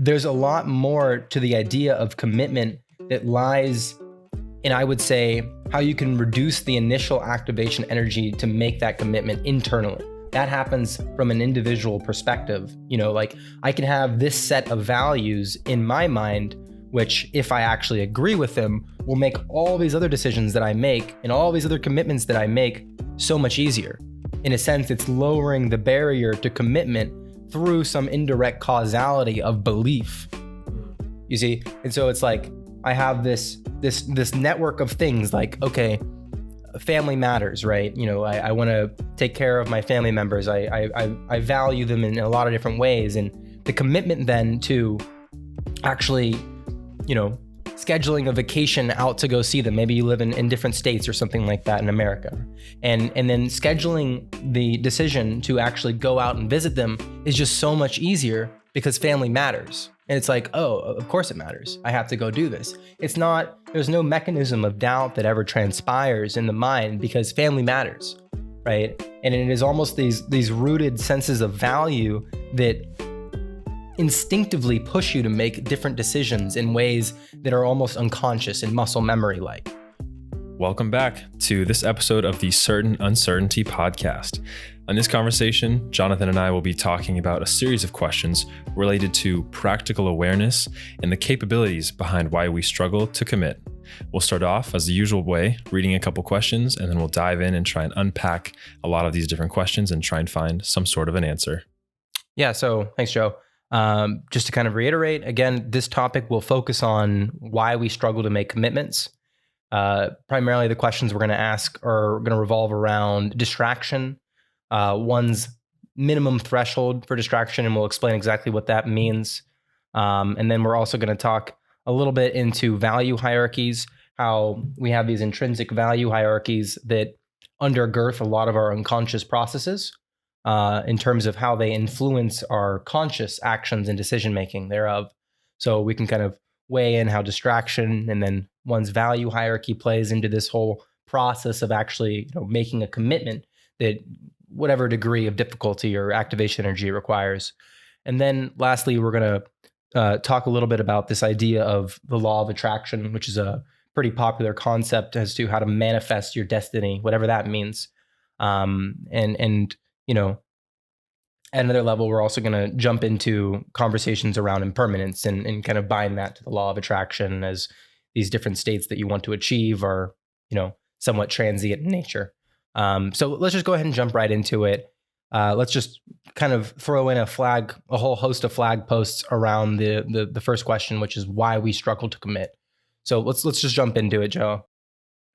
there's a lot more to the idea of commitment that lies in, I would say, how you can reduce the initial activation energy to make that commitment internally. That happens from an individual perspective. Like I can have this set of values in my mind, which if I actually agree with them, will make all these other decisions that I make and all these other commitments that I make so much easier. In a sense, it's lowering the barrier to commitment through some indirect causality of belief. You see? And so it's like, I have this network of things like, okay, family matters, right? I want to take care of my family members. I value them in a lot of different ways. And the commitment then to actually, scheduling a vacation out to go see them. Maybe you live in different states or something like that in America. And then scheduling the decision to actually go out and visit them is just so much easier because family matters. And it's like, oh, of course it matters. I have to go do this. There's no mechanism of doubt that ever transpires in the mind because family matters, right? And it is almost these rooted senses of value that instinctively push you to make different decisions in ways that are almost unconscious and muscle memory-like. Welcome back to this episode of the Certain Uncertainty podcast. On this conversation, Jonathan and I will be talking about a series of questions related to practical awareness and the capabilities behind why we struggle to commit. We'll start off as the usual way, reading a couple questions, and then we'll dive in and try and unpack a lot of these different questions and try and find some sort of an answer. Yeah, so thanks, Joe. Just to kind of reiterate, again, this topic will focus on why we struggle to make commitments. Primarily, the questions we're going to ask are going to revolve around distraction, one's minimum threshold for distraction, and we'll explain exactly what that means. And then we're also going to talk a little bit into value hierarchies, how we have these intrinsic value hierarchies that undergirth a lot of our unconscious processes in terms of how they influence our conscious actions and decision-making thereof. So we can kind of weigh in how distraction and then one's value hierarchy plays into this whole process of actually making a commitment that whatever degree of difficulty or activation energy it requires. And then lastly, we're going to talk a little bit about this idea of the law of attraction, which is a pretty popular concept as to how to manifest your destiny, whatever that means. At another level, we're also going to jump into conversations around impermanence and kind of bind that to the law of attraction, as these different states that you want to achieve are, somewhat transient in nature. So let's just go ahead and jump right into it. Let's just kind of throw in a whole host of flag posts around the first question, which is why we struggle to commit. So let's just jump into it, Joe.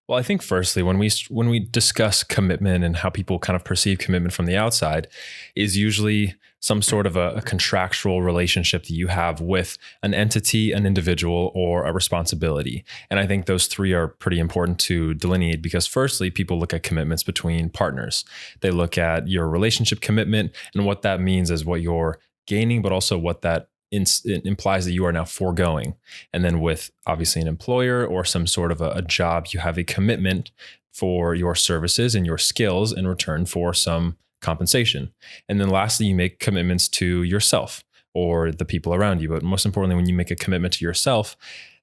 Well, I think firstly, when we discuss commitment and how people kind of perceive commitment from the outside is usually some sort of a contractual relationship that you have with an entity, an individual, or a responsibility. And I think those three are pretty important to delineate because firstly, people look at commitments between partners. They look at your relationship commitment and what that means is what you're gaining, but also what that it implies that you are now foregoing. And then with obviously an employer or some sort of a job, you have a commitment for your services and your skills in return for some compensation. And then lastly, you make commitments to yourself or the people around you. But most importantly, when you make a commitment to yourself,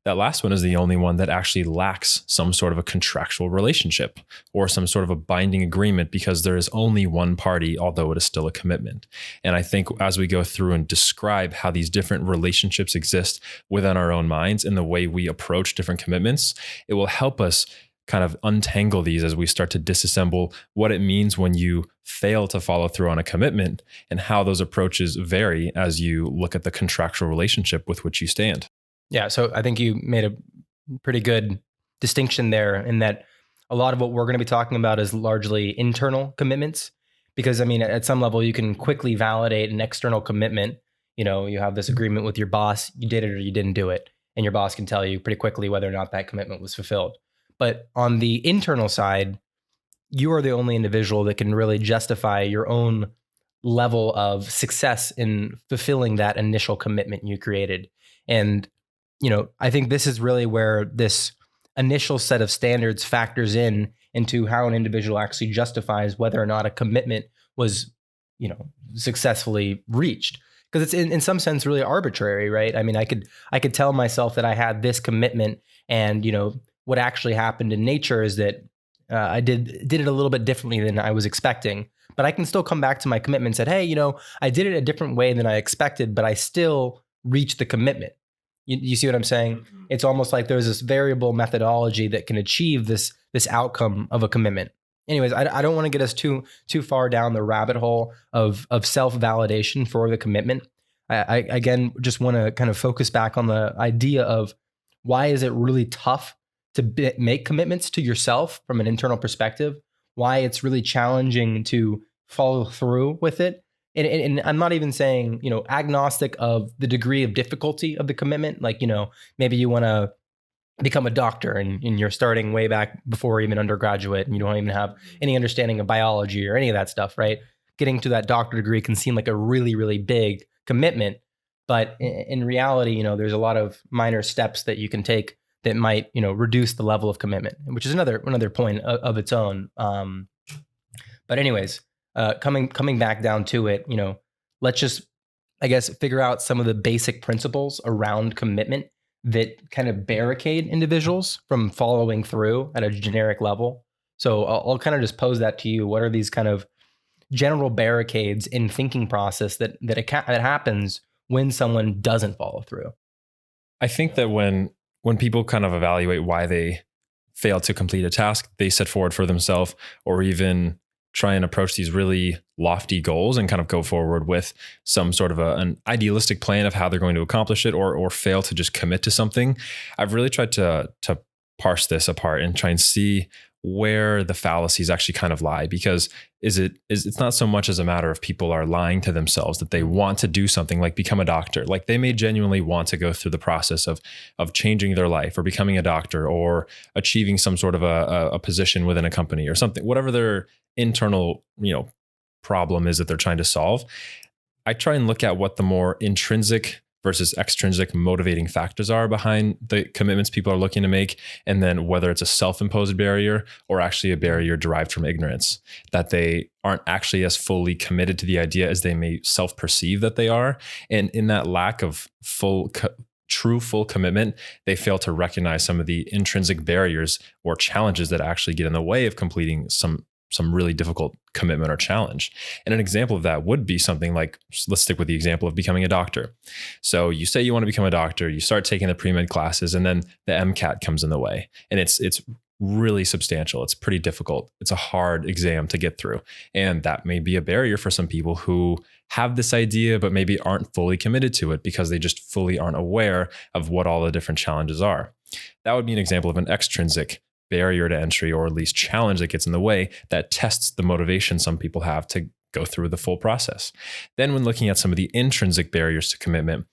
that last one is the only one that actually lacks some sort of a contractual relationship or some sort of a binding agreement because there is only one party, although it is still a commitment. And I think as we go through and describe how these different relationships exist within our own minds and the way we approach different commitments, it will help us kind of untangle these as we start to disassemble what it means when you fail to follow through on a commitment and how those approaches vary as you look at the contractual relationship with which you stand. Yeah, so I think you made a pretty good distinction there in that a lot of what we're going to be talking about is largely internal commitments because, at some level, you can quickly validate an external commitment. You have this agreement with your boss, you did it or you didn't do it, and your boss can tell you pretty quickly whether or not that commitment was fulfilled. But on the internal side, you are the only individual that can really justify your own level of success in fulfilling that initial commitment you created. And I think this is really where this initial set of standards factors into how an individual actually justifies whether or not a commitment was, successfully reached. because it's in some sense really arbitrary, right? I mean, I could tell myself that I had this commitment, and what actually happened in nature is that I did it a little bit differently than I was expecting. But I can still come back to my commitment and said, hey, I did it a different way than I expected, but I still reached the commitment. You see what I'm saying? Mm-hmm. It's almost like there's this variable methodology that can achieve this outcome of a commitment. Anyways, I don't want to get us too far down the rabbit hole of self-validation for the commitment. I again just want to kind of focus back on the idea of why is it really tough to make commitments to yourself from an internal perspective, why it's really challenging to follow through with it. And I'm not even saying, agnostic of the degree of difficulty of the commitment. Like, maybe you want to become a doctor and you're starting way back before even undergraduate and you don't even have any understanding of biology or any of that stuff, right? Getting to that doctor degree can seem like a really, really big commitment. But in reality, there's a lot of minor steps that you can take that might, reduce the level of commitment, which is another point of its own. But anyways, coming back down to it, let's just, I guess, figure out some of the basic principles around commitment that kind of barricade individuals from following through at a generic level. So I'll kind of just pose that to you. What are these kind of general barricades in thinking process that happens when someone doesn't follow through? I think that when people kind of evaluate why they fail to complete a task they set forward for themselves, or even try and approach these really lofty goals and kind of go forward with some sort of an idealistic plan of how they're going to accomplish it, or fail to just commit to something, I've really tried to parse this apart and try and see where the fallacies actually kind of lie. Because it's not so much as a matter of people are lying to themselves that they want to do something like become a doctor. Like they may genuinely want to go through the process of changing their life or becoming a doctor or achieving some sort of a position within a company or something, whatever their internal, problem is that they're trying to solve. I try and look at what the more intrinsic versus extrinsic motivating factors are behind the commitments people are looking to make, and then whether it's a self-imposed barrier or actually a barrier derived from ignorance, that they aren't actually as fully committed to the idea as they may self-perceive that they are. And in that lack of true full commitment, they fail to recognize some of the intrinsic barriers or challenges that actually get in the way of completing some really difficult commitment or challenge. And an example of that would be something like, let's stick with the example of becoming a doctor. So you say you want to become a doctor, you start taking the pre-med classes, and then the MCAT comes in the way. And it's really substantial. It's pretty difficult. It's a hard exam to get through. And that may be a barrier for some people who have this idea, but maybe aren't fully committed to it because they just fully aren't aware of what all the different challenges are. That would be an example of an extrinsic barrier to entry, or at least challenge that gets in the way, that tests the motivation some people have to go through the full process. Then when looking at some of the intrinsic barriers to commitment,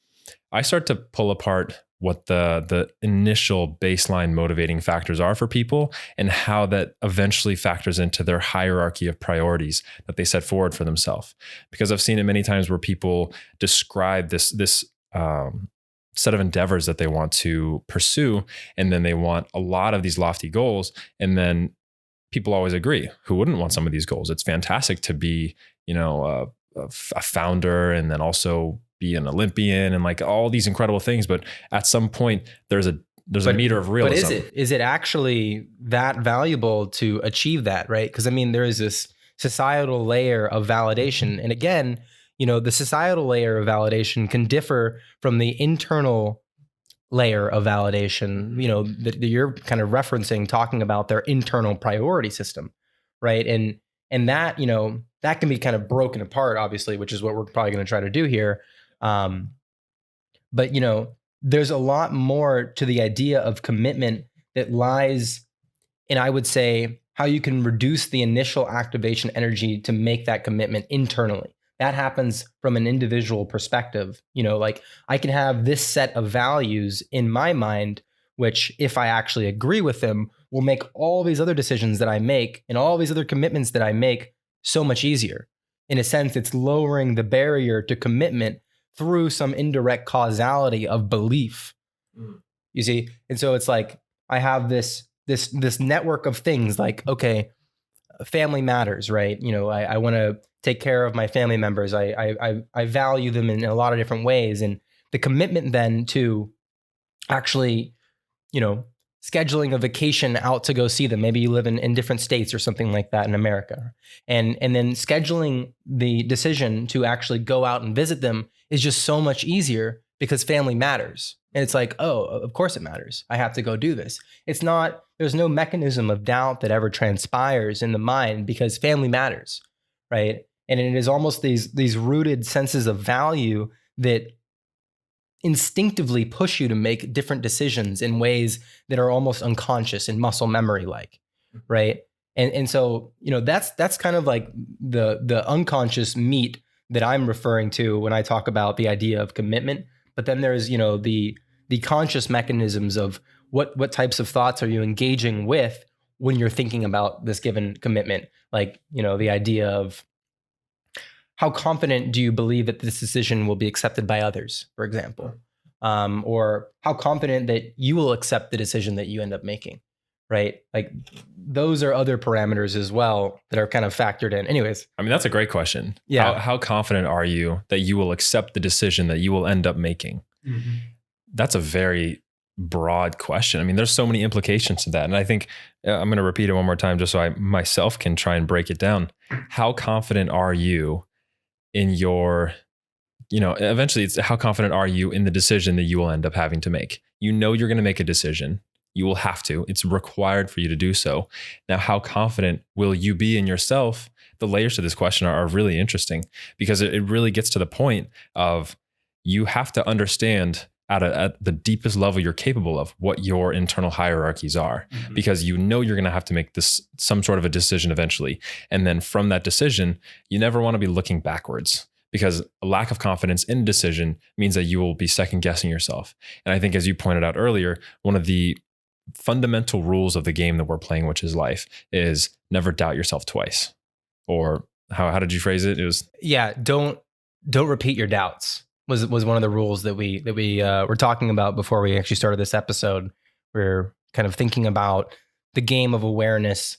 I start to pull apart what the initial baseline motivating factors are for people and how that eventually factors into their hierarchy of priorities that they set forward for themselves. Because I've seen it many times where people describe this set of endeavors that they want to pursue, and then they want a lot of these lofty goals, and then people always agree, who wouldn't want some of these goals? It's fantastic to be a founder and then also be an Olympian and like all these incredible things, but at some point there's a meter of realism. But is it actually that valuable to achieve that, right? Because I mean, there is this societal layer of validation, and again, the societal layer of validation can differ from the internal layer of validation, that you're kind of referencing, talking about their internal priority system, right? And that, that can be kind of broken apart, obviously, which is what we're probably going to try to do here. But, there's a lot more to the idea of commitment that lies in, I would say, how you can reduce the initial activation energy to make that commitment internally. That happens from an individual perspective. Like I can have this set of values in my mind, which if I actually agree with them, will make all these other decisions that I make and all these other commitments that I make so much easier. In a sense, it's lowering the barrier to commitment through some indirect causality of belief. You see? And so it's like, I have this network of things like, okay, family matters, right? I want to take care of my family members. I value them in a lot of different ways. And the commitment then to actually, scheduling a vacation out to go see them. Maybe you live in different states or something like that in America. And then scheduling the decision to actually go out and visit them is just so much easier because family matters. And it's like, oh, of course it matters. I have to go do this. There's no mechanism of doubt that ever transpires in the mind because family matters, right? And it is almost these rooted senses of value that instinctively push you to make different decisions in ways that are almost unconscious and muscle memory like, right? And so, that's kind of like the unconscious meat that I'm referring to when I talk about the idea of commitment. But then there's, the conscious mechanisms of what types of thoughts are you engaging with when you're thinking about this given commitment? Like, the idea of how confident do you believe that this decision will be accepted by others, for example? Or how confident that you will accept the decision that you end up making, right? Like those are other parameters as well that are kind of factored in. Anyways. I mean, that's a great question. Yeah. How confident are you that you will accept the decision that you will end up making? Mm-hmm. That's a very broad question. I mean, there's so many implications to that. And I think I'm going to repeat it one more time just so I myself can try and break it down. How confident are you in your, eventually it's how confident are you in the decision that you will end up having to make? You're going to make a decision. You will have to. It's required for you to do so. Now, how confident will you be in yourself? The layers to this question are really interesting because it really gets to the point of you have to understand at the deepest level you're capable of what your internal hierarchies are, because you're going to have to make some sort of a decision eventually. And then from that decision, you never want to be looking backwards, because a lack of confidence in a decision means that you will be second guessing yourself. And I think, as you pointed out earlier, one of the fundamental rules of the game that we're playing, which is life, is never doubt yourself twice. Or how did you phrase it? It was, don't repeat your doubts. Was one of the rules that we were talking about before we actually started this episode. We're kind of thinking about the game of awareness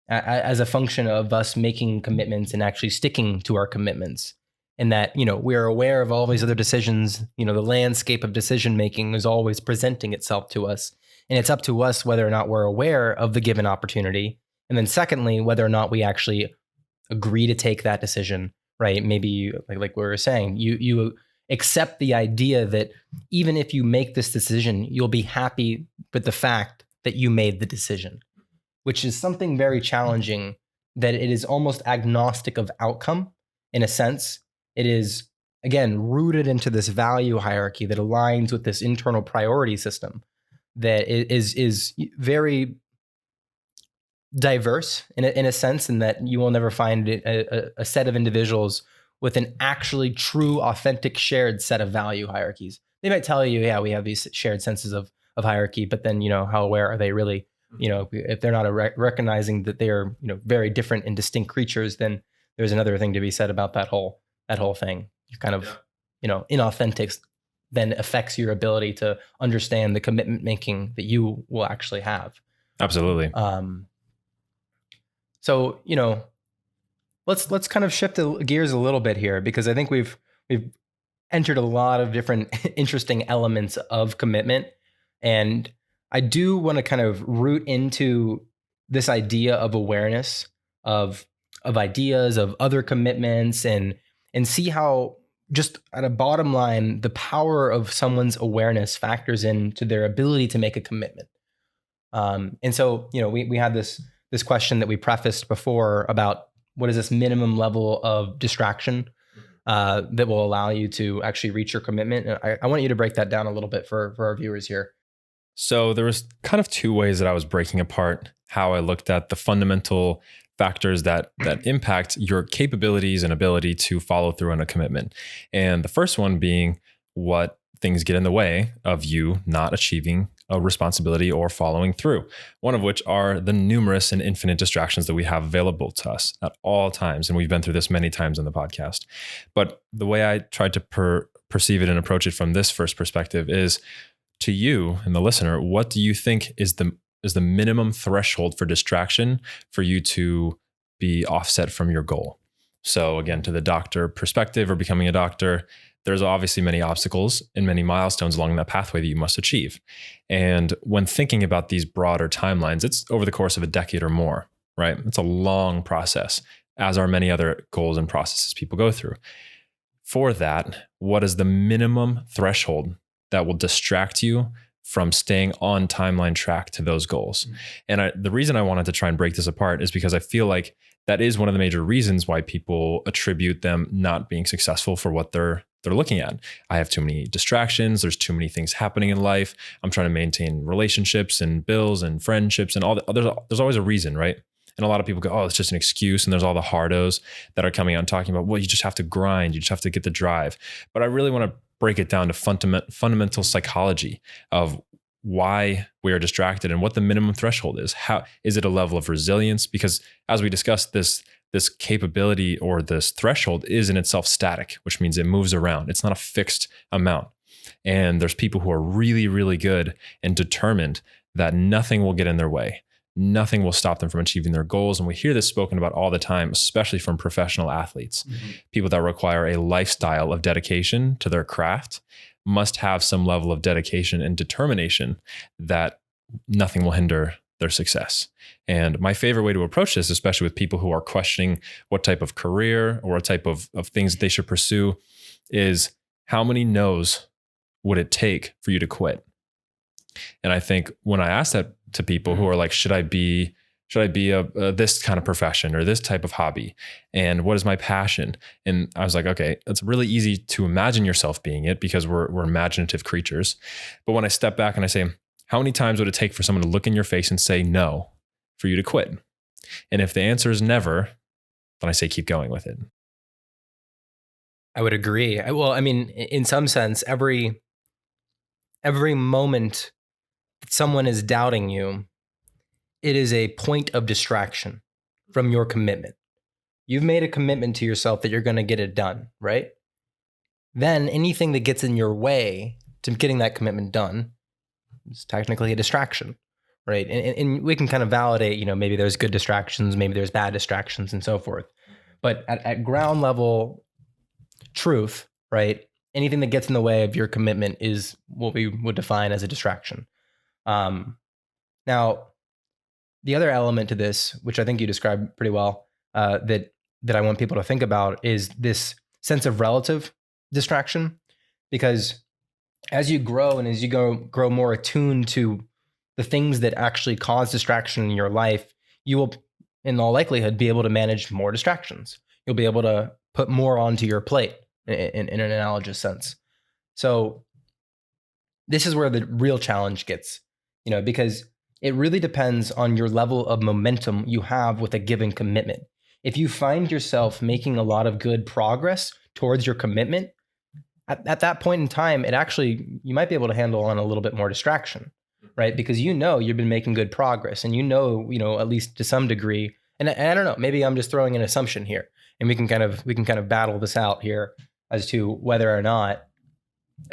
as a function of us making commitments and actually sticking to our commitments. And that, we're aware of all these other decisions. The landscape of decision making is always presenting itself to us. And it's up to us whether or not we're aware of the given opportunity. And then secondly, whether or not we actually agree to take that decision, right? Maybe like we were saying, you accept the idea that even if you make this decision, you'll be happy with the fact that you made the decision, which is something very challenging, that it is almost agnostic of outcome in a sense. It is, again, rooted into this value hierarchy that aligns with this internal priority system that is very diverse in a sense, in that you will never find a set of individuals with an actually true, authentic, shared set of value hierarchies. They might tell you, yeah, we have these shared senses of hierarchy, but then, how aware are they really? If they're not recognizing that they are, very different and distinct creatures, then there's another thing to be said about that whole thing. You're kind of, inauthentic then affects your ability to understand the commitment making that you will actually have. Absolutely. So, let's kind of shift the gears a little bit here, because I think we've entered a lot of different interesting elements of commitment. And I do want to kind of root into this idea of awareness of ideas, of other commitments, and see how, just at a bottom line, the power of someone's awareness factors into their ability to make a commitment. And so, we had this question that we prefaced before about what is this minimum level of distraction that will allow you to actually reach your commitment. And I want you to break that down a little bit for our viewers here. So there was kind of two ways that I was breaking apart how I looked at the fundamental factors that impact your capabilities and ability to follow through on a commitment. And the first one being what things get in the way of you not achieving a responsibility or following through, one of which are the numerous and infinite distractions that we have available to us at all times. And we've been through this many times on the podcast. But the way I tried to perceive it and approach it from this first perspective is, to you and the listener, what do you think is the minimum threshold for distraction for you to be offset from your goal. So again, to the doctor perspective or becoming a doctor, there's obviously many obstacles and many milestones along that pathway that you must achieve. And when thinking about these broader timelines, it's over the course of a decade or more, right? It's a long process, as are many other goals and processes people go through. For that, what is the minimum threshold that will distract you from staying on timeline track to those goals? And the reason I wanted to try and break this apart is because I feel like that is one of the major reasons why people attribute them not being successful for what they're looking at. I have too many distractions. There's too many things happening in life. I'm trying to maintain relationships and bills and friendships and all that. There's always a reason, right? And a lot of people go, oh, it's just an excuse. And there's all the hardos that are coming out and talking about, well, you just have to grind. You just have to get the drive. But I really want to break it down to fundamental psychology of why we are distracted and what the minimum threshold is. How is it a level of resilience? Because as we discussed, this capability or this threshold is in itself static, which means it moves around. It's not a fixed amount. And there's people who are really, really good and determined that nothing will get in their way. Nothing will stop them from achieving their goals. And we hear this spoken about all the time, especially from professional athletes. People that require a lifestyle of dedication to their craft must have some level of dedication and determination that nothing will hinder their success. And my favorite way to approach this, especially with people who are questioning what type of career or what type of things that they should pursue, is how many no's would it take for you to quit? And I think when I ask that to people who are like, should I be a this kind of profession or this type of hobby? And what is my passion? And I was like, okay, it's really easy to imagine yourself being it because we're imaginative creatures. But when I step back and I say, how many times would it take for someone to look in your face and say no for you to quit? And if the answer is never, then I say, keep going with it. I would agree. Well, I mean, in some sense, every moment that someone is doubting you, it is a point of distraction from your commitment. You've made a commitment to yourself that you're going to get it done, right? Then anything that gets in your way to getting that commitment done is technically a distraction, right? And we can kind of validate, maybe there's good distractions, maybe there's bad distractions and so forth. But at ground level truth, right? Anything that gets in the way of your commitment is what we would define as a distraction. Now, the other element to this, which I think you described pretty well, that I want people to think about is this sense of relative distraction. Because as you grow and as you grow more attuned to the things that actually cause distraction in your life, you will, in all likelihood, be able to manage more distractions. You'll be able to put more onto your plate in an analogous sense. So this is where the real challenge gets, because it really depends on your level of momentum you have with a given commitment. If you find yourself making a lot of good progress towards your commitment, at that point in time, you might be able to handle on a little bit more distraction, right? Because you've been making good progress, and at least to some degree. And I don't know, maybe I'm just throwing an assumption here, and we can kind of battle this out here as to whether or not,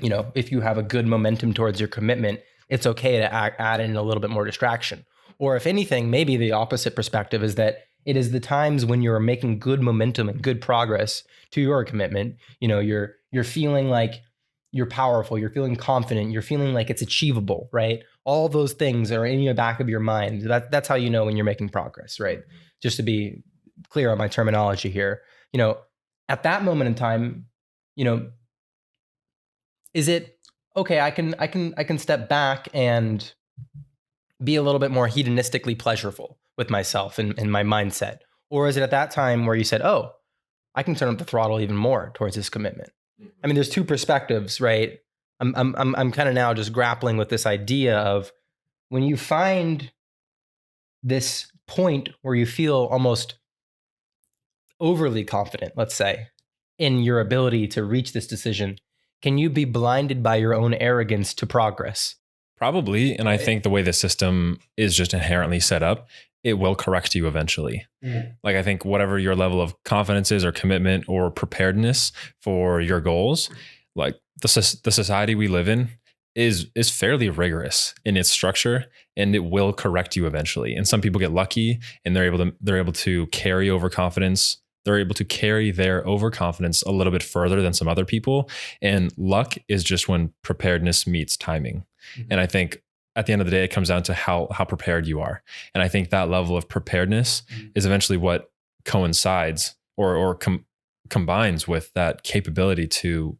if you have a good momentum towards your commitment, it's okay to add in a little bit more distraction. Or if anything, maybe the opposite perspective is that it is the times when you're making good momentum and good progress to your commitment, you're feeling like you're powerful, you're feeling confident, you're feeling like it's achievable, right? All those things are in the back of your mind. That's how you know when you're making progress, right? Just to be clear on my terminology here, at that moment in time, is it okay? I can step back and be a little bit more hedonistically pleasurable with myself and my mindset, or is it at that time where you said, "Oh, I can turn up the throttle even more towards this commitment"? I mean, there's two perspectives, right? I'm kind of now just grappling with this idea of when you find this point where you feel almost overly confident, let's say, in your ability to reach this decision, can you be blinded by your own arrogance to progress? Probably. And I think the way the system is just inherently set up, it will correct you eventually. Like, I think whatever your level of confidence is or commitment or preparedness for your goals, like the society we live in is fairly rigorous in its structure, and it will correct you eventually. And some people get lucky and they're able to carry overconfidence. They're able to carry their overconfidence a little bit further than some other people. And luck is just when preparedness meets timing. And I think at the end of the day, it comes down to how prepared you are. And I think that level of preparedness is eventually what coincides or combines with that capability to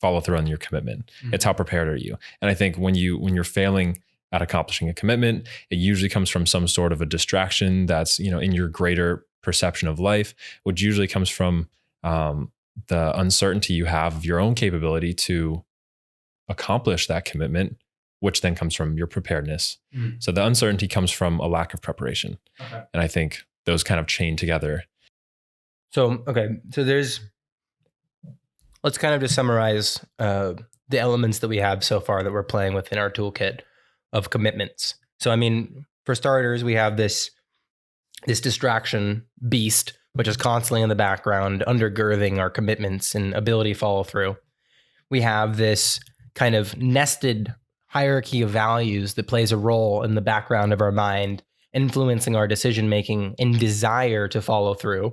follow through on your commitment. It's how prepared are you? And I think when you're failing at accomplishing a commitment, it usually comes from some sort of a distraction that's, in your greater perception of life, which usually comes from the uncertainty you have of your own capability to accomplish that commitment, which then comes from your preparedness. So the uncertainty comes from a lack of preparation. Okay. And I think those kind of chain together. So let's kind of just summarize the elements that we have so far that we're playing within our toolkit of commitments. So, I mean, for starters, we have this distraction beast, which is constantly in the background, undergirding our commitments and ability to follow through. We have this kind of nested hierarchy of values that plays a role in the background of our mind, influencing our decision-making and desire to follow through.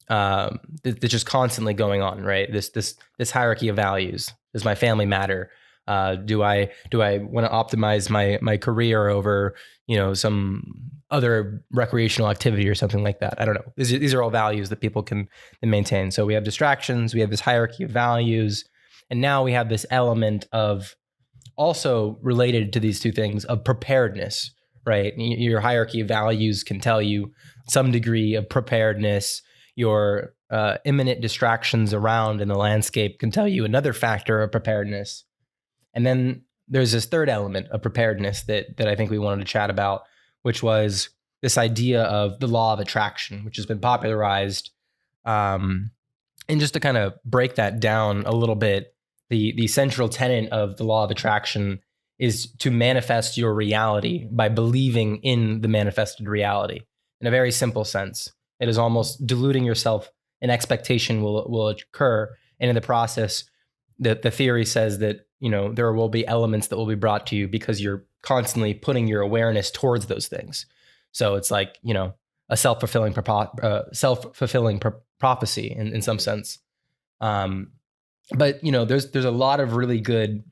That's just constantly going on, right? This hierarchy of values. Does my family matter? Do I want to optimize my career over, some other recreational activity or something like that? I don't know. These are all values that people can maintain. So we have distractions, we have this hierarchy of values, and now we have this element of also related to these two things of preparedness, right? Your hierarchy of values can tell you some degree of preparedness. Your imminent distractions around in the landscape can tell you another factor of preparedness. And then there's this third element of preparedness that I think we wanted to chat about, which was this idea of the law of attraction, which has been popularized. And just to kind of break that down a little bit, the central tenet of the law of attraction is to manifest your reality by believing in the manifested reality. In a very simple sense, it is almost deluding yourself. An expectation will occur, and in the process, the theory says that there will be elements that will be brought to you because you're constantly putting your awareness towards those things. So it's like a self-fulfilling prophecy in some sense. But there's a lot of really good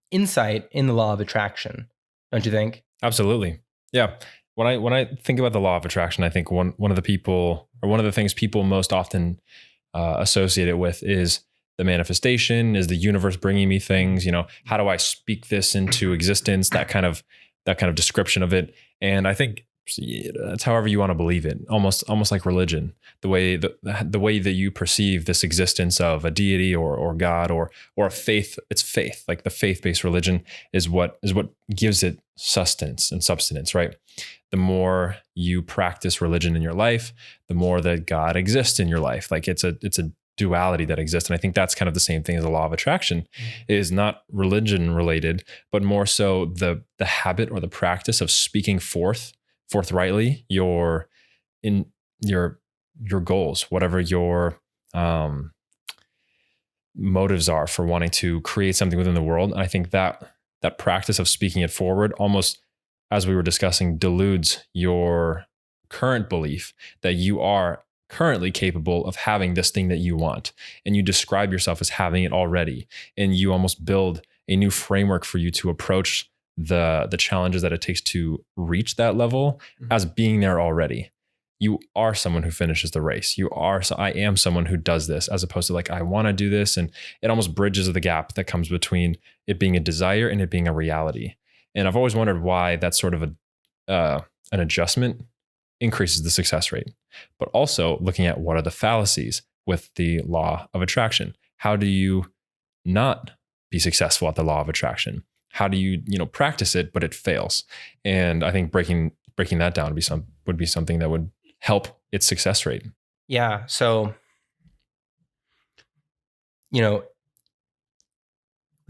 insight in the law of attraction, don't you think? Absolutely. Yeah. When I think about the law of attraction, I think one of the things people most often associate it with is the manifestation, is the universe bringing me things. How do I speak this into existence? That kind of description of it. And I think that's however you want to believe it. Almost like religion. The way that you perceive this existence of a deity or God or a faith. It's faith. Like the faith-based religion is what gives it sustenance and substance, right? The more you practice religion in your life, the more that God exists in your life. Like it's a duality that exists. And I think that's kind of the same thing as the law of attraction. It is not religion related, but more so the habit or the practice of speaking forthrightly your goals, whatever your motives are for wanting to create something within the world. And I think that practice of speaking it forward almost, as we were discussing, deludes your current belief that you are currently capable of having this thing that you want. And you describe yourself as having it already. And you almost build a new framework for you to approach the challenges that it takes to reach that level as being there already. You are someone who finishes the race. I am someone who does this, as opposed to like, I want to do this. And it almost bridges the gap that comes between it being a desire and it being a reality. And I've always wondered why that sort of an adjustment increases the success rate. But also looking at what are the fallacies with the law of attraction. How do you not be successful at the law of attraction? How do you practice it, but it fails? And I think breaking that down would be something that would help its success rate. Yeah. So, with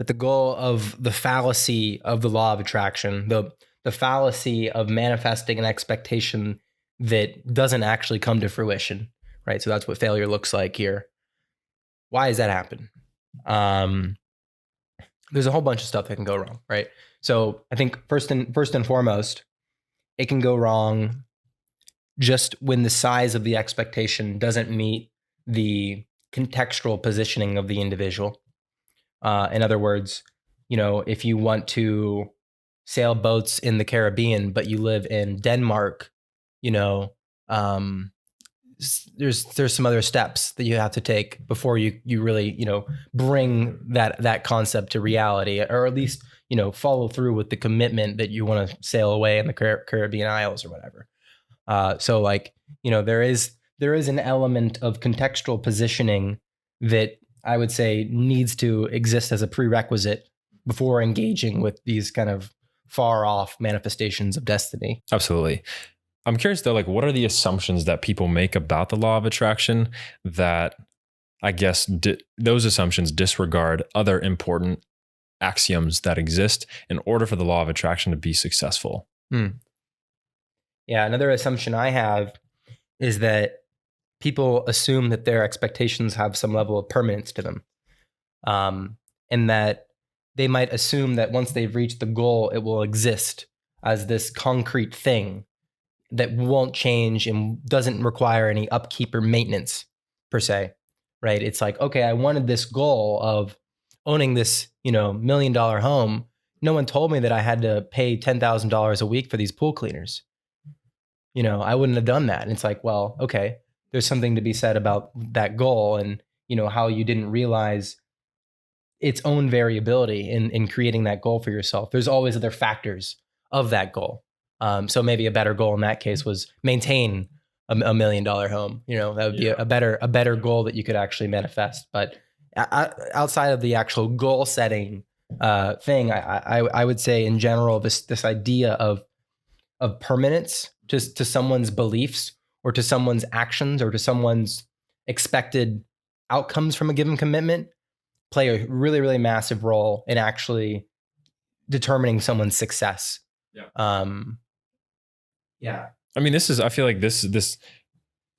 the goal of the fallacy of the law of attraction, the fallacy of manifesting an expectation that doesn't actually come to fruition, right? So that's what failure looks like here. Why does that happen? there's a whole bunch of stuff that can go wrong, right? So I think first and foremost, it can go wrong just when the size of the expectation doesn't meet the contextual positioning of the individual. In other words, if you want to sail boats in the Caribbean, but you live in Denmark, um, there's some other steps that you have to take before you really bring that concept to reality, or at least follow through with the commitment that you want to sail away in the Caribbean Isles or whatever. So there is an element of contextual positioning that I would say needs to exist as a prerequisite before engaging with these kind of far off manifestations of destiny. Absolutely. I'm curious though, like, what are the assumptions that people make about the law of attraction that I guess those assumptions disregard other important axioms that exist in order for the law of attraction to be successful? Yeah, another assumption I have is that people assume that their expectations have some level of permanence to them, and that they might assume that once they've reached the goal, it will exist as this concrete thing that won't change and doesn't require any upkeep or maintenance per se, right? It's like, okay, I wanted this goal of owning this, $1 million home. No one told me that I had to pay $10,000 a week for these pool cleaners. I wouldn't have done that. And it's like, well, okay, there's something to be said about that goal and, how you didn't realize its own variability in creating that goal for yourself. There's always other factors of that goal. So maybe a better goal in that case was maintain a $1 million home. That would be a better goal that you could actually manifest. But outside of the actual goal setting thing, I would say in general, this idea of permanence to someone's beliefs or to someone's actions or to someone's expected outcomes from a given commitment play a really, really massive role in actually determining someone's success. Yeah. I mean, I feel like this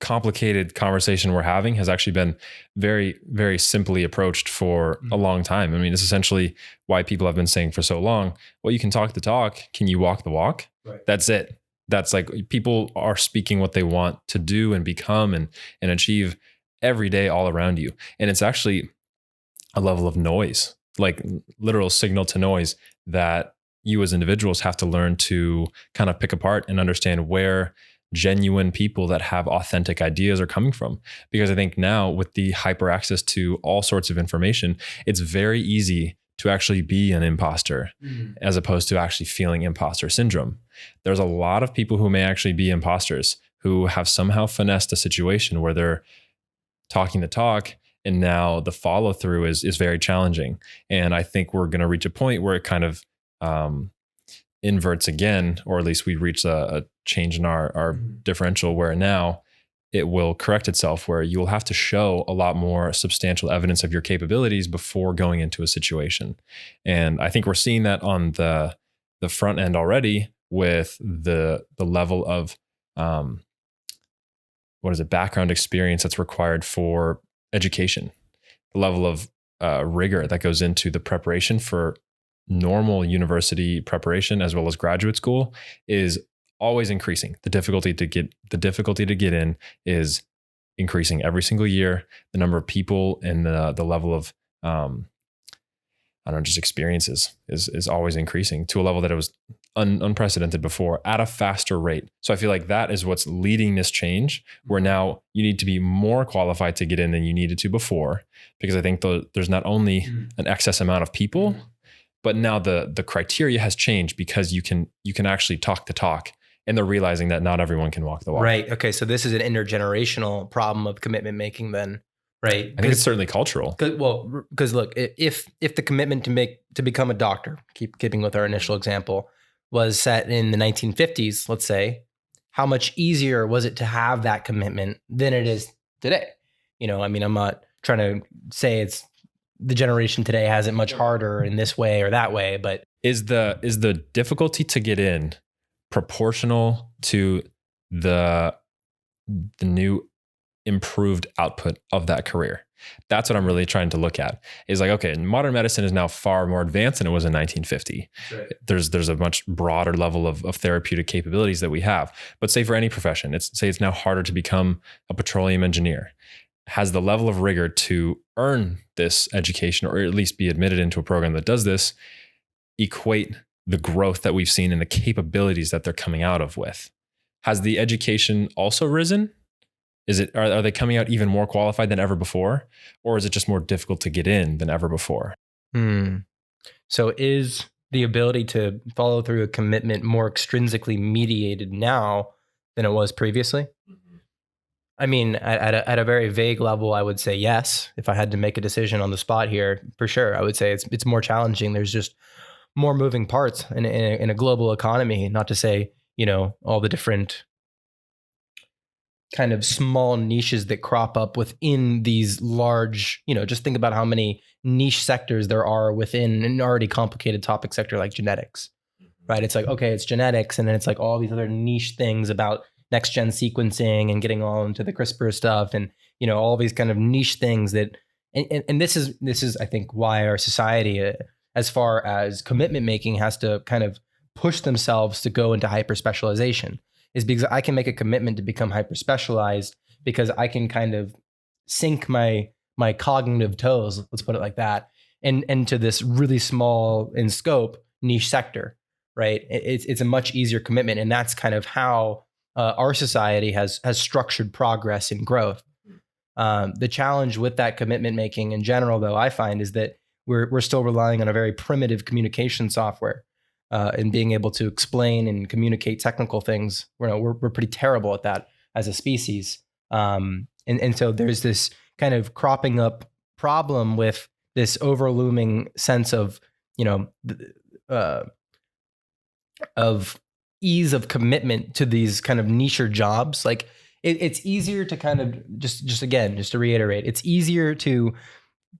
complicated conversation we're having has actually been very, very simply approached for a long time. I mean, it's essentially why people have been saying for so long, well, you can talk the talk. Can you walk the walk? Right. That's it. That's like people are speaking what they want to do and become and achieve every day all around you. And it's actually a level of noise, like literal signal to noise, that you as individuals have to learn to kind of pick apart and understand where genuine people that have authentic ideas are coming from. Because I think now with the hyper access to all sorts of information, it's very easy to actually be an imposter as opposed to actually feeling imposter syndrome. There's a lot of people who may actually be imposters who have somehow finessed a situation where they're talking the talk, and now the follow through is very challenging. And I think we're going to reach a point where it kind of inverts again, or at least we reach a change in our differential where now it will correct itself, where you will have to show a lot more substantial evidence of your capabilities before going into a situation. And I think we're seeing that on the front end already with the level of background experience that's required for education, the level of rigor that goes into the preparation for normal university preparation as well as graduate school is always increasing. The difficulty to get in is increasing every single year. The number of people and the level of just experiences is always increasing to a level that it was unprecedented before at a faster rate. So I feel like that is what's leading this change, where now you need to be more qualified to get in than you needed to before, because I think there's not only an excess amount of people, but now the criteria has changed because you can actually talk the talk, and they're realizing that not everyone can walk the walk. Right. Okay. So this is an intergenerational problem of commitment making then, right? I think it's certainly cultural. Because look, if the commitment to become a doctor, keeping with our initial example, was set in the 1950s, let's say, how much easier was it to have that commitment than it is today? I mean, I'm not trying to say it's the generation today has it much harder in this way or that way, but is the difficulty to get in proportional to the new improved output of that career. That's what I'm really trying to look at, is like, okay, modern medicine is now far more advanced than it was in 1950. Right. There's a much broader level of therapeutic capabilities that we have. But say for any profession, it's now harder to become a petroleum engineer. Has the level of rigor to earn this education, or at least be admitted into a program that does this, equate the growth that we've seen and the capabilities that they're coming out of with? Has the education also risen? Are they coming out even more qualified than ever before? Or is it just more difficult to get in than ever before? So is the ability to follow through a commitment more extrinsically mediated now than it was previously? I mean, at a very vague level, I would say yes. If I had to make a decision on the spot here, for sure, I would say it's more challenging. There's just more moving parts in a global economy. Not to say, all the different kind of small niches that crop up within these large, just think about how many niche sectors there are within an already complicated topic sector like genetics, right? It's like, okay, it's genetics. And then it's like all these other niche things about next gen sequencing and getting all into the CRISPR stuff. And, all these kind of niche things that, and this is, I think, why our society, as far as commitment making, has to kind of push themselves to go into hyper specialization, is because I can make a commitment to become hyper specialized because I can kind of sink my cognitive toes, let's put it like that, and into this really small in scope niche sector, right? It's a much easier commitment, and that's kind of how our society has structured progress and growth. The challenge with that commitment making in general, though, I find, is that we're still relying on a very primitive communication software. And being able to explain and communicate technical things, we're pretty terrible at that as a species. And so there's this kind of cropping up problem with this overlooming sense of, of ease of commitment to these kind of niche jobs. Like it's easier to kind of just to reiterate, it's easier to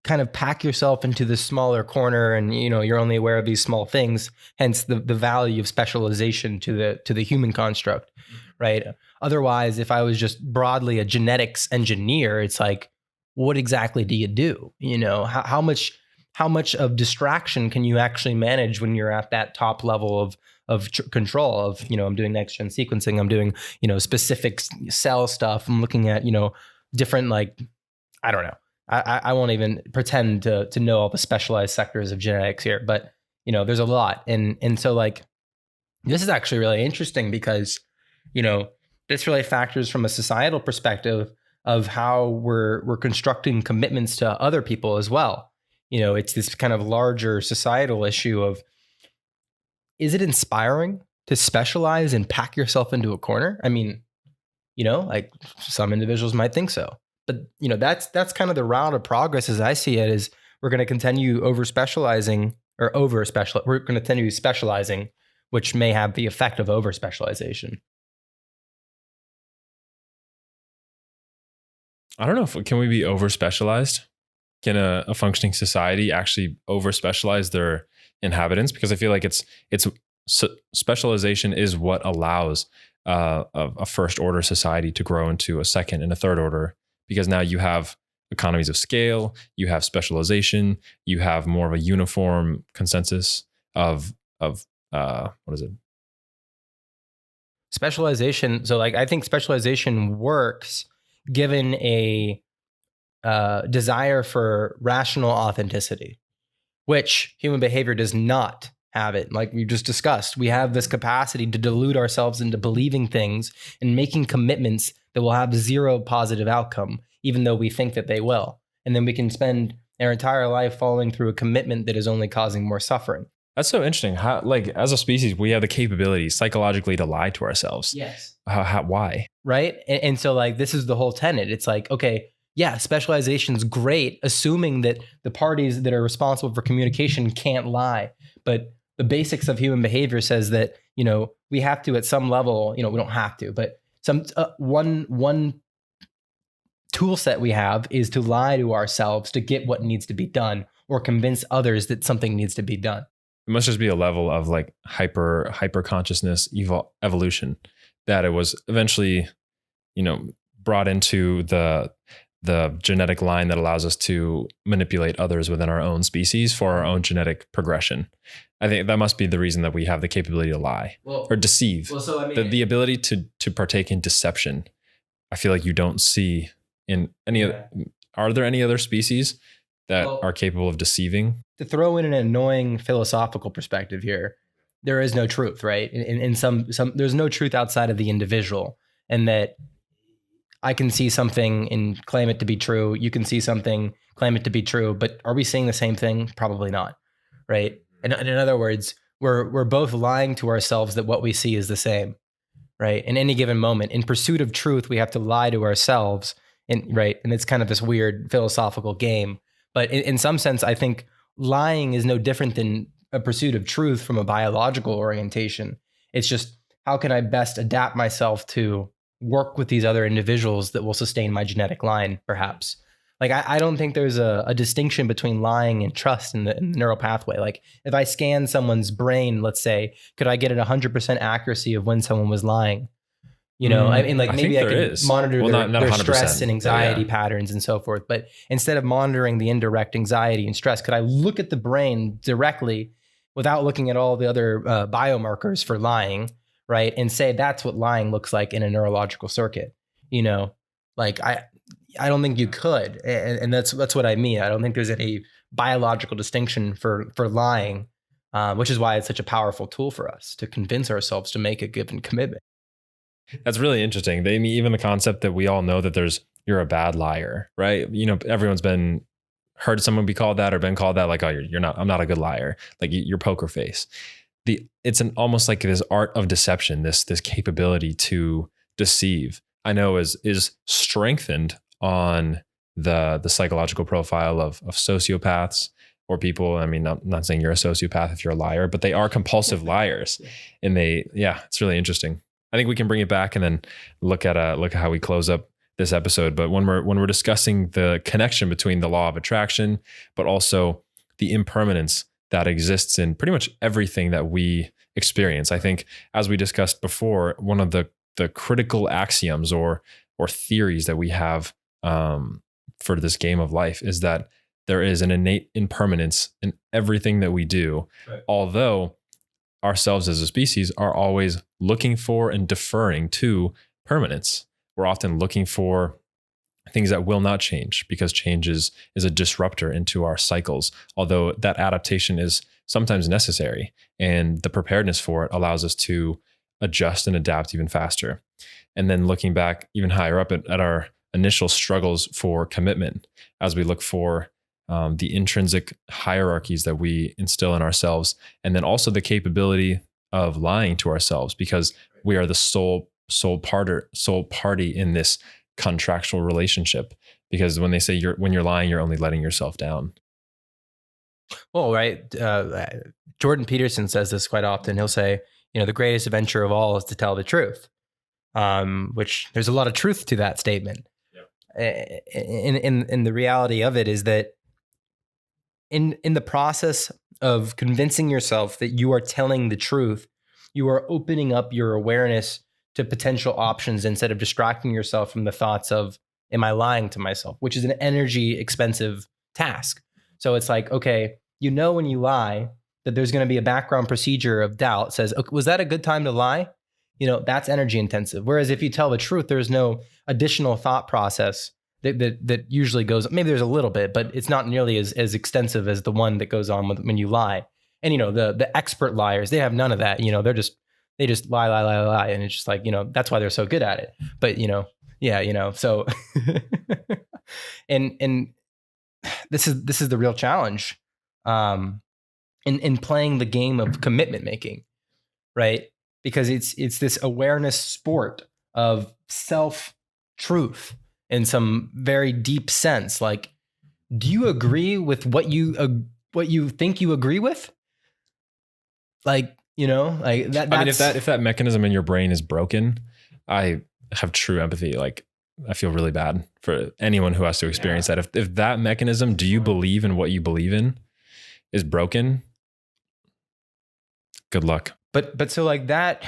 kind of pack yourself into this smaller corner, and you're only aware of these small things, hence the value of specialization to the human construct, right? Otherwise, if I was just broadly a genetics engineer, it's like, what exactly do you do? How much of distraction can you actually manage when you're at that top level of control of, I'm doing next gen sequencing, I'm doing specific cell stuff, I'm looking at different, like, I don't know, I won't even pretend to know all the specialized sectors of genetics here, but there's a lot. And so, like, this is actually really interesting because, this really factors from a societal perspective of how we're constructing commitments to other people as well. It's this kind of larger societal issue of, is it inspiring to specialize and pack yourself into a corner? I mean, like some individuals might think so. But that's kind of the route of progress as I see it, is we're going to continue We're going to continue specializing, which may have the effect of over specialization. I don't know. Can we be over specialized? Can a functioning society actually over specialize their inhabitants? Because I feel like it's specialization is what allows a first order society to grow into a second and a third order. Because now you have economies of scale, you have specialization, you have more of a uniform consensus of what is it? Specialization. So, like, I think specialization works given a desire for rational authenticity, which human behavior does not have it. Like we just discussed, we have this capacity to delude ourselves into believing things and making commitments that will have zero positive outcome, even though we think that they will. And then we can spend our entire life following through a commitment that is only causing more suffering. That's so interesting. How, like, as a species, we have the capability psychologically to lie to ourselves. Yes. Why? Right. And so, like, this is the whole tenet. It's like, okay, yeah, specialization is great, assuming that the parties that are responsible for communication can't lie. But the basics of human behavior says that, we have to, at some level, we don't have to, but one tool set we have is to lie to ourselves to get what needs to be done, or convince others that something needs to be done. It must just be a level of like hyper consciousness evolution that it was eventually, brought into the genetic line that allows us to manipulate others within our own species for our own genetic progression. I think that must be the reason that we have the capability to lie or deceive. Well, so I mean, The ability to partake in deception. I feel like you don't see in any other. Are there any other species that are capable of deceiving? To throw in an annoying philosophical perspective here, there is no truth, right? In some there's no truth outside of the individual, and that I can see something and claim it to be true. You can see something, claim it to be true, but are we seeing the same thing? Probably not, right? And in other words, we're both lying to ourselves that what we see is the same, right? In any given moment, in pursuit of truth, we have to lie to ourselves, and right, and it's kind of this weird philosophical game. But in some sense, I think lying is no different than a pursuit of truth from a biological orientation. It's just, how can I best adapt myself to work with these other individuals that will sustain my genetic line, perhaps? Like, I don't think there's a distinction between lying and trust in the neural pathway. Like, if I scan someone's brain, let's say, could I get an 100% accuracy of when someone was lying? You know, I mean, like, maybe I could monitor their stress and anxiety patterns and so forth. But instead of monitoring the indirect anxiety and stress, could I look at the brain directly without looking at all the other biomarkers for lying, right? And say that's what lying looks like in a neurological circuit. You know, like I don't think you could, and that's what I mean. I don't think there's any biological distinction for lying, which is why it's such a powerful tool for us to convince ourselves to make a given commitment. That's really interesting. Even the concept that we all know that you're a bad liar, right? You know, everyone's heard someone be called that or been called that, like, oh, you're not, I'm not a good liar. Like, you're poker face. It's almost like this art of deception, this capability to deceive, I know is strengthened on the psychological profile of sociopaths or people. I mean, I'm not saying you're a sociopath if you're a liar, but they are compulsive liars. And it's really interesting. I think we can bring it back and then look at how we close up this episode. But when we're discussing the connection between the law of attraction, but also the impermanence that exists in pretty much everything that we experience, I think, as we discussed before, one of the critical axioms or theories that we have for this game of life is that there is an innate impermanence in everything that we do, right? Although ourselves as a species are always looking for and deferring to permanence. We're often looking for things that will not change because change is a disruptor into our cycles, although that adaptation is sometimes necessary, and the preparedness for it allows us to adjust and adapt even faster. And then looking back even higher up at our initial struggles for commitment, as we look for the intrinsic hierarchies that we instill in ourselves, and then also the capability of lying to ourselves because we are the sole party in this contractual relationship. Because when they say when you're lying, you're only letting yourself down. Well, right. Jordan Peterson says this quite often. He'll say, you know, the greatest adventure of all is to tell the truth, which there's a lot of truth to that statement. Yeah. In the reality of it is that in the process of convincing yourself that you are telling the truth, you are opening up your awareness to potential options instead of distracting yourself from the thoughts of, am I lying to myself? Which is an energy expensive task. So it's like, okay, you know, when you lie that there's going to be a background procedure of doubt says, okay, was that a good time to lie? You know, that's energy intensive. Whereas if you tell the truth, there's no additional thought process that usually goes, maybe there's a little bit, but it's not nearly as extensive as the one that goes on when you lie. And, you know, the expert liars, they have none of that. You know, they just lie. And it's just like, you know, that's why they're so good at it. But, you know, yeah, you know, so, and this is the real challenge, in playing the game of commitment making, right? Because it's this awareness sport of self-truth in some very deep sense. Like, do you agree with what you think you agree with? Like, you know, like that. I mean, if that mechanism in your brain is broken, I have true empathy. Like, I feel really bad for anyone who has to experience that. If that mechanism, do you believe in what you believe in, is broken, good luck. But so like that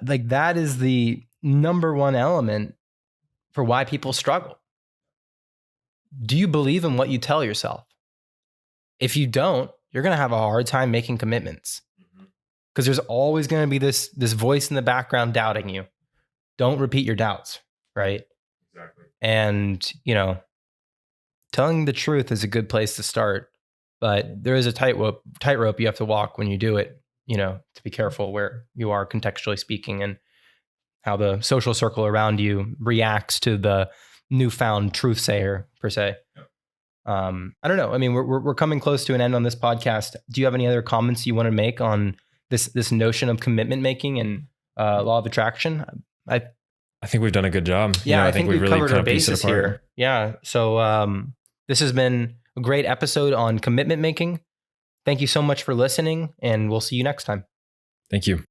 is the number one element for why people struggle. Do you believe in what you tell yourself? If you don't, you're going to have a hard time making commitments, because there's always going to be this voice in the background doubting you. Don't repeat your doubts, right? Exactly. And, telling the truth is a good place to start, but there is a tightrope you have to walk when you do it, to be careful where you are contextually speaking and how the social circle around you reacts to the newfound truth sayer, per se. I don't know. I mean, we're coming close to an end on this podcast. Do you have any other comments you want to make on this notion of commitment making and law of attraction? I think we've done a good job. Yeah, I think we've really covered our bases here. Yeah. So this has been a great episode on commitment making. Thank you so much for listening, and we'll see you next time. Thank you.